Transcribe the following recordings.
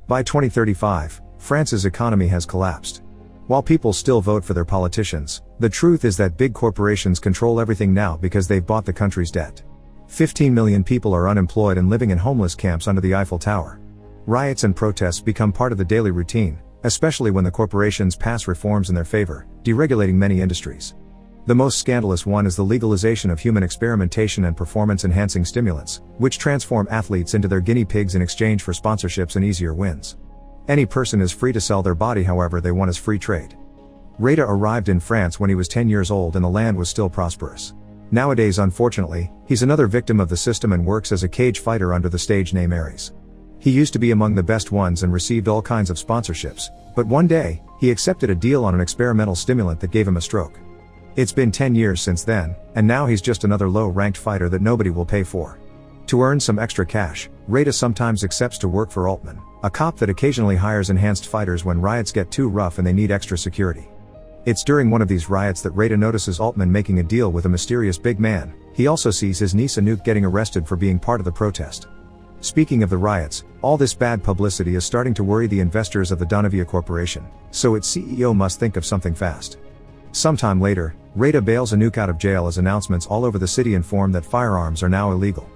By 2035, France's economy has collapsed. While people still vote for their politicians, the truth is that big corporations control everything now because they've bought the country's debt. 15 million people are unemployed and living in homeless camps under the Eiffel Tower. Riots and protests become part of the daily routine, especially when the corporations pass reforms in their favor, deregulating many industries. The most scandalous one is the legalization of human experimentation and performance-enhancing stimulants, which transform athletes into their guinea pigs in exchange for sponsorships and easier wins. Any person is free to sell their body however they want as free trade. Reda arrived in France when he was 10 years old and the land was still prosperous. Nowadays, unfortunately, he's another victim of the system and works as a cage fighter under the stage name Ares. He used to be among the best ones and received all kinds of sponsorships, but one day, he accepted a deal on an experimental stimulant that gave him a stroke. It's been 10 years since then, and now he's just another low-ranked fighter that nobody will pay for. To earn some extra cash, Reda sometimes accepts to work for Altman, a cop that occasionally hires enhanced fighters when riots get too rough and they need extra security. It's during one of these riots that Reda notices Altman making a deal with a mysterious big man. He also sees his niece Anouk getting arrested for being part of the protest. Speaking of the riots, all this bad publicity is starting to worry the investors of the Donavia Corporation, so its CEO must think of something fast. Sometime later, Reda bails Anouk out of jail as announcements all over the city inform that firearms are now illegal.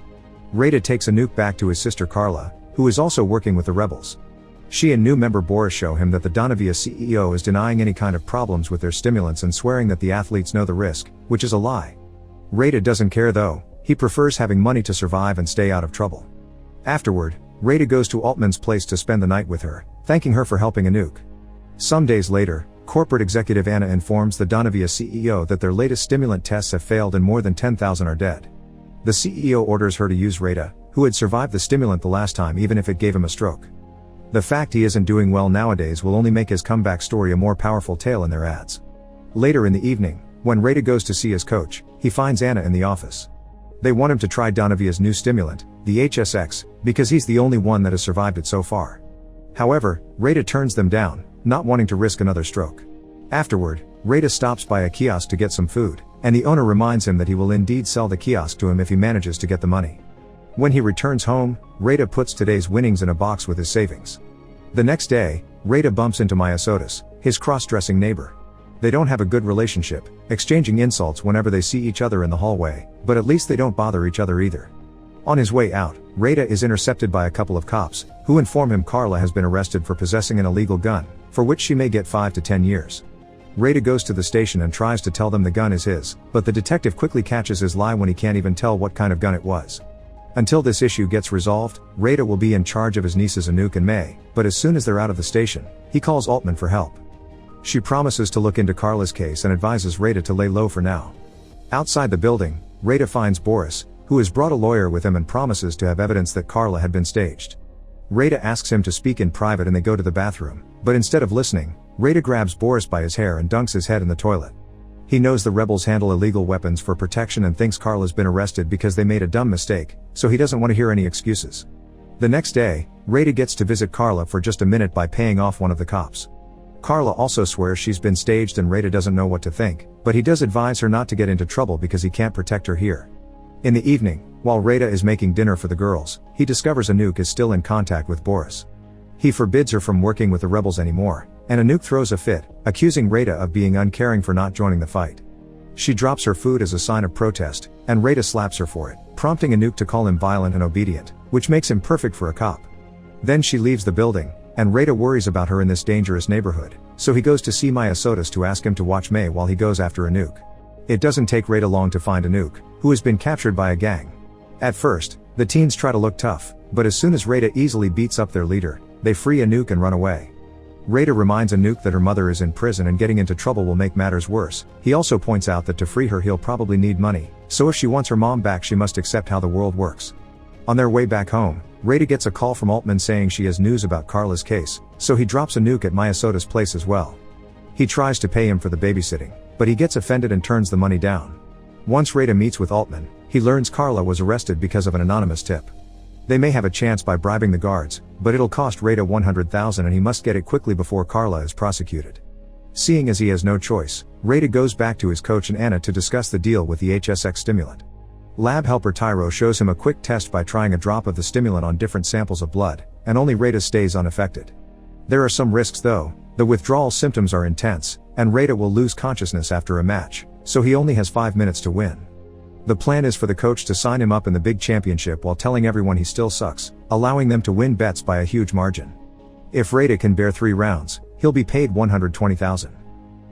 Reda takes Anouk back to his sister Carla, who is also working with the rebels. She and new member Boris show him that the Donavia CEO is denying any kind of problems with their stimulants and swearing that the athletes know the risk, which is a lie. Reda doesn't care though, he prefers having money to survive and stay out of trouble. Afterward, Reda goes to Altman's place to spend the night with her, thanking her for helping Anouk. Some days later, corporate executive Anna informs the Donavia CEO that their latest stimulant tests have failed and more than 10,000 are dead. The CEO orders her to use Reda, who had survived the stimulant the last time even if it gave him a stroke. The fact he isn't doing well nowadays will only make his comeback story a more powerful tale in their ads. Later in the evening, when Reda goes to see his coach, he finds Anna in the office. They want him to try Donavia's new stimulant, the HSX, because he's the only one that has survived it so far. However, Reda turns them down, not wanting to risk another stroke. Afterward, Reda stops by a kiosk to get some food, and the owner reminds him that he will indeed sell the kiosk to him if he manages to get the money. When he returns home, Reda puts today's winnings in a box with his savings. The next day, Reda bumps into Maya Sotis, his cross-dressing neighbor. They don't have a good relationship, exchanging insults whenever they see each other in the hallway, but at least they don't bother each other either. On his way out, Reda is intercepted by a couple of cops, who inform him Carla has been arrested for possessing an illegal gun, for which she may get 5 to 10 years. Reda goes to the station and tries to tell them the gun is his, but the detective quickly catches his lie when he can't even tell what kind of gun it was. Until this issue gets resolved, Reda will be in charge of his nieces Anouk and May, but as soon as they're out of the station, he calls Altman for help. She promises to look into Carla's case and advises Reda to lay low for now. Outside the building, Reda finds Boris, who has brought a lawyer with him and promises to have evidence that Carla had been staged. Reda asks him to speak in private and they go to the bathroom, but instead of listening, Reda grabs Boris by his hair and dunks his head in the toilet. He knows the rebels handle illegal weapons for protection and thinks Carla's been arrested because they made a dumb mistake, so he doesn't want to hear any excuses. The next day, Reda gets to visit Carla for just a minute by paying off one of the cops. Carla also swears she's been staged and Reda doesn't know what to think, but he does advise her not to get into trouble because he can't protect her here. In the evening, while Reda is making dinner for the girls, he discovers Anouk is still in contact with Boris. He forbids her from working with the rebels anymore, and Anouk throws a fit, accusing Reda of being uncaring for not joining the fight. She drops her food as a sign of protest, and Reda slaps her for it, prompting Anouk to call him violent and obedient, which makes him perfect for a cop. Then she leaves the building, and Reda worries about her in this dangerous neighborhood, so he goes to see Maya Sotis to ask him to watch May while he goes after Anouk. It doesn't take Reda long to find Anouk, who has been captured by a gang. At first, the teens try to look tough, but as soon as Reda easily beats up their leader, they free Anouk and run away. Reda reminds Anouk that her mother is in prison and getting into trouble will make matters worse. He also points out that to free her he'll probably need money, so if she wants her mom back she must accept how the world works. On their way back home, Reda gets a call from Altman saying she has news about Carla's case, so he drops Anouk at Maya Sotis' place as well. He tries to pay him for the babysitting, but he gets offended and turns the money down. Once Reda meets with Altman, he learns Carla was arrested because of an anonymous tip. They may have a chance by bribing the guards, but it'll cost Reda 100,000 and he must get it quickly before Carla is prosecuted. Seeing as he has no choice, Reda goes back to his coach and Anna to discuss the deal with the HSX stimulant. Lab helper Tyro shows him a quick test by trying a drop of the stimulant on different samples of blood, and only Rada stays unaffected. There are some risks though. The withdrawal symptoms are intense, and Rada will lose consciousness after a match, so he only has 5 minutes to win. The plan is for the coach to sign him up in the big championship while telling everyone he still sucks, allowing them to win bets by a huge margin. If Rada can bear 3 rounds, he'll be paid $120,000.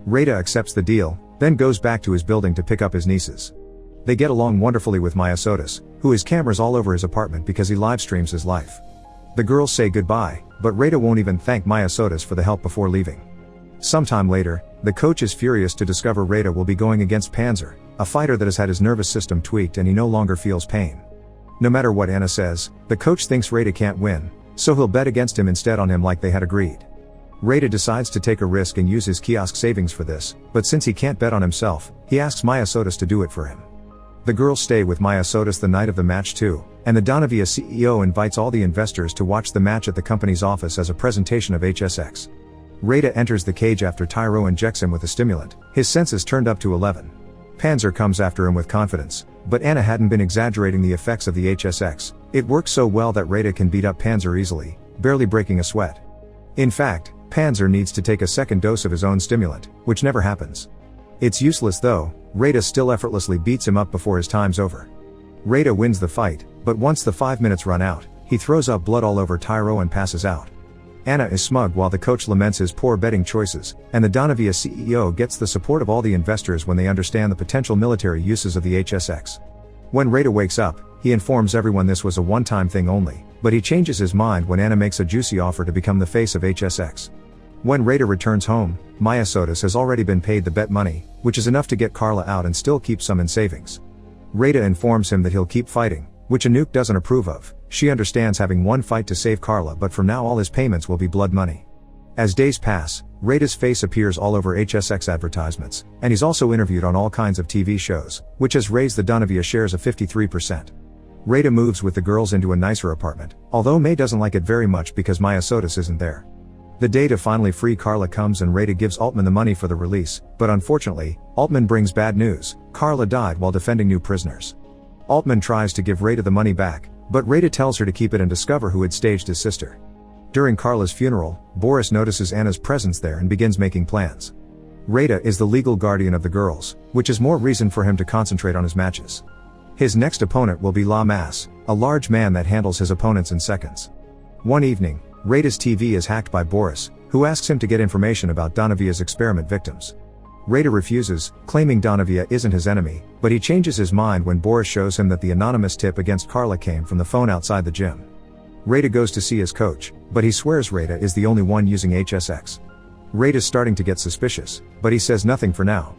Rada accepts the deal, then goes back to his building to pick up his nieces. They get along wonderfully with Maya Sotis, who has cameras all over his apartment because he live streams his life. The girls say goodbye, but Rada won't even thank Maya Sotis for the help before leaving. Sometime later, the coach is furious to discover Rada will be going against Panzer, a fighter that has had his nervous system tweaked and he no longer feels pain. No matter what Anna says, the coach thinks Rada can't win, so he'll bet against him instead on him like they had agreed. Rada decides to take a risk and use his kiosk savings for this, but since he can't bet on himself, he asks Maya Sotis to do it for him. The girls stay with Maya Sotis the night of the match too, and the Donavia CEO invites all the investors to watch the match at the company's office as a presentation of HSX. Rada enters the cage after Tyro injects him with a stimulant, his senses turned up to 11. Panzer comes after him with confidence, but Anna hadn't been exaggerating the effects of the HSX, it works so well that Rada can beat up Panzer easily, barely breaking a sweat. In fact, Panzer needs to take a second dose of his own stimulant, which never happens. It's useless though, Rada still effortlessly beats him up before his time's over. Rada wins the fight, but once the 5 minutes run out, he throws up blood all over Tyro and passes out. Anna is smug while the coach laments his poor betting choices, and the Donavia CEO gets the support of all the investors when they understand the potential military uses of the HSX. When Rada wakes up, he informs everyone this was a one-time thing only, but he changes his mind when Anna makes a juicy offer to become the face of HSX. When Rada returns home, Maya Sotis has already been paid the bet money, which is enough to get Carla out and still keep some in savings. Rada informs him that he'll keep fighting, which Anouk doesn't approve of. She understands having one fight to save Carla, but from now all his payments will be blood money. As days pass, Rada's face appears all over HSX advertisements, and he's also interviewed on all kinds of TV shows, which has raised the Donavia shares of 53%. Rada moves with the girls into a nicer apartment, although May doesn't like it very much because Maya Sotis isn't there. The day to finally free Carla comes and Rada gives Altman the money for the release, but unfortunately, Altman brings bad news: Carla died while defending new prisoners. Altman tries to give Rada the money back, but Rada tells her to keep it and discover who had staged his sister. During Carla's funeral, Boris notices Anna's presence there and begins making plans. Rada is the legal guardian of the girls, which is more reason for him to concentrate on his matches. His next opponent will be La Masse, a large man that handles his opponents in seconds. One evening, Rada's TV is hacked by Boris, who asks him to get information about Donavia's experiment victims. Rada refuses, claiming Donavia isn't his enemy, but he changes his mind when Boris shows him that the anonymous tip against Carla came from the phone outside the gym. Rada goes to see his coach, but he swears Rada is the only one using HSX. Rada's starting to get suspicious, but he says nothing for now.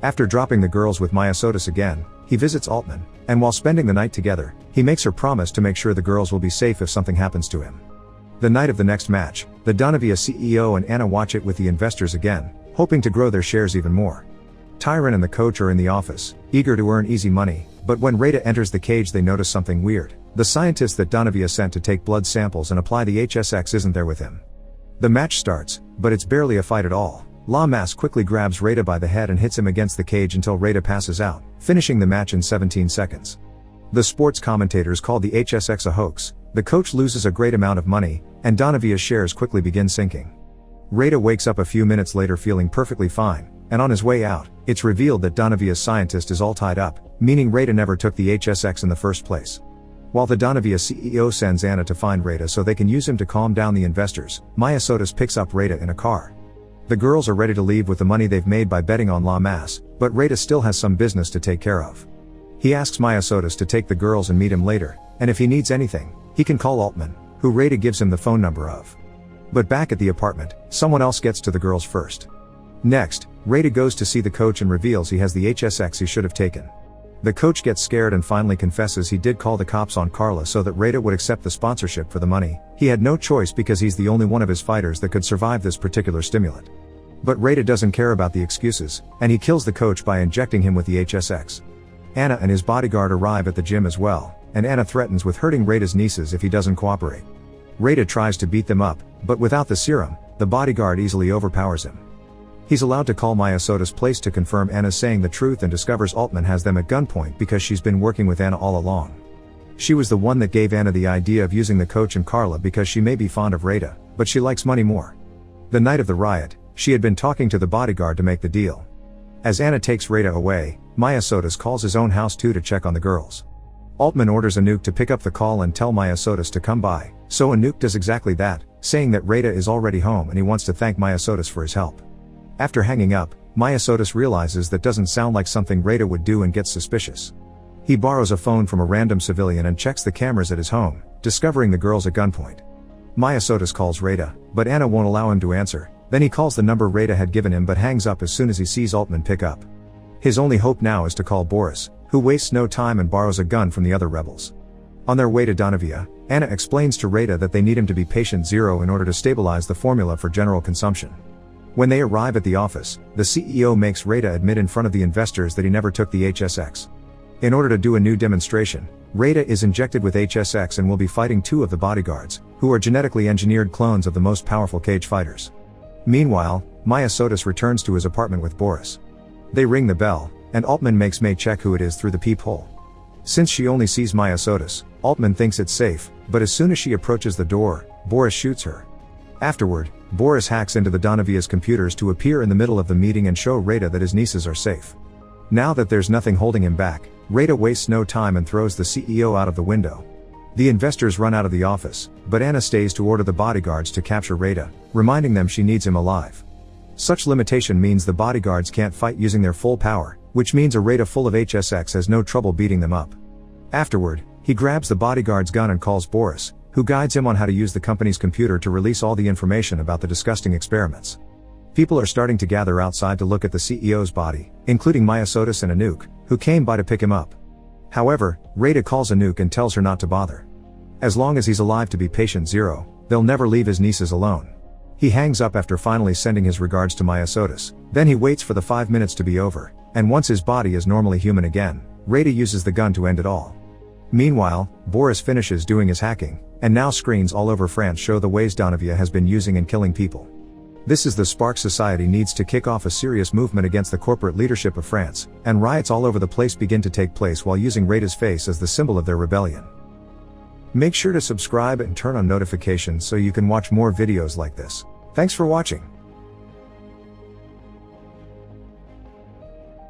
After dropping the girls with Maya Sotis again, he visits Altman, and while spending the night together, he makes her promise to make sure the girls will be safe if something happens to him. The night of the next match, the Donavia CEO and Anna watch it with the investors again, hoping to grow their shares even more. Tyron and the coach are in the office, eager to earn easy money, but when Rada enters the cage they notice something weird. The scientist that Donavia sent to take blood samples and apply the HSX isn't there with him. The match starts, but it's barely a fight at all. La Masse quickly grabs Rada by the head and hits him against the cage until Rada passes out, finishing the match in 17 seconds. The sports commentators call the HSX a hoax, the coach loses a great amount of money, and Donavia's shares quickly begin sinking. Rada wakes up a few minutes later feeling perfectly fine, and on his way out, it's revealed that Donavia's scientist is all tied up, meaning Rada never took the HSX in the first place. While the Donavia CEO sends Anna to find Rada so they can use him to calm down the investors, Maya Sotis picks up Rada in a car. The girls are ready to leave with the money they've made by betting on La Masse, but Rada still has some business to take care of. He asks Maya Sotis to take the girls and meet him later, and if he needs anything, he can call Altman, who Rada gives him the phone number of. But back at the apartment, someone else gets to the girls first. Next, Rada goes to see the coach and reveals he has the HSX he should have taken. The coach gets scared and finally confesses he did call the cops on Carla so that Rada would accept the sponsorship for the money. He had no choice because he's the only one of his fighters that could survive this particular stimulant. But Rada doesn't care about the excuses, and he kills the coach by injecting him with the HSX. Anna and his bodyguard arrive at the gym as well, and Anna threatens with hurting Rada's nieces if he doesn't cooperate. Rada tries to beat them up, but without the serum, the bodyguard easily overpowers him. He's allowed to call Maya Soda's place to confirm Anna's saying the truth and discovers Altman has them at gunpoint because she's been working with Anna all along. She was the one that gave Anna the idea of using the coach and Carla because she may be fond of Rada, but she likes money more. The night of the riot, she had been talking to the bodyguard to make the deal. As Anna takes Rada away, Maya Sodas calls his own house too to check on the girls. Altman orders Anouk to pick up the call and tell Maya Sodas to come by, so Anouk does exactly that, saying that Rada is already home and he wants to thank Maya Sodas for his help. After hanging up, Maya Sodas realizes that doesn't sound like something Rada would do and gets suspicious. He borrows a phone from a random civilian and checks the cameras at his home, discovering the girls at gunpoint. Maya Sodas calls Rada, but Anna won't allow him to answer. Then he calls the number Rada had given him but hangs up as soon as he sees Altman pick up. His only hope now is to call Boris, who wastes no time and borrows a gun from the other rebels. On their way to Donavia, Anna explains to Rada that they need him to be patient zero in order to stabilize the formula for general consumption. When they arrive at the office, the CEO makes Rada admit in front of the investors that he never took the HSX. In order to do a new demonstration, Rada is injected with HSX and will be fighting two of the bodyguards, who are genetically engineered clones of the most powerful cage fighters. Meanwhile, Maya Sodas returns to his apartment with Boris. They ring the bell, and Altman makes May check who it is through the peephole. Since she only sees Maya Sodas, Altman thinks it's safe, but as soon as she approaches the door, Boris shoots her. Afterward, Boris hacks into the Donavia's computers to appear in the middle of the meeting and show Rada that his nieces are safe. Now that there's nothing holding him back, Rada wastes no time and throws the CEO out of the window. The investors run out of the office, but Anna stays to order the bodyguards to capture Rada, reminding them she needs him alive. Such limitation means the bodyguards can't fight using their full power, which means a Rada full of HSX has no trouble beating them up. Afterward, he grabs the bodyguard's gun and calls Boris, who guides him on how to use the company's computer to release all the information about the disgusting experiments. People are starting to gather outside to look at the CEO's body, including Maya Sodas and Anouk, who came by to pick him up. However, Rada calls Anouk and tells her not to bother. As long as he's alive to be patient zero, they'll never leave his nieces alone. He hangs up after finally sending his regards to Maya Sodas. Then he waits for the 5 minutes to be over, and once his body is normally human again, Rada uses the gun to end it all. Meanwhile, Boris finishes doing his hacking, and now screens all over France show the ways Donavia has been using and killing people. This is the spark society needs to kick off a serious movement against the corporate leadership of France, and riots all over the place begin to take place while using Rada's face as the symbol of their rebellion. Make sure to subscribe and turn on notifications so you can watch more videos like this. Thanks for watching.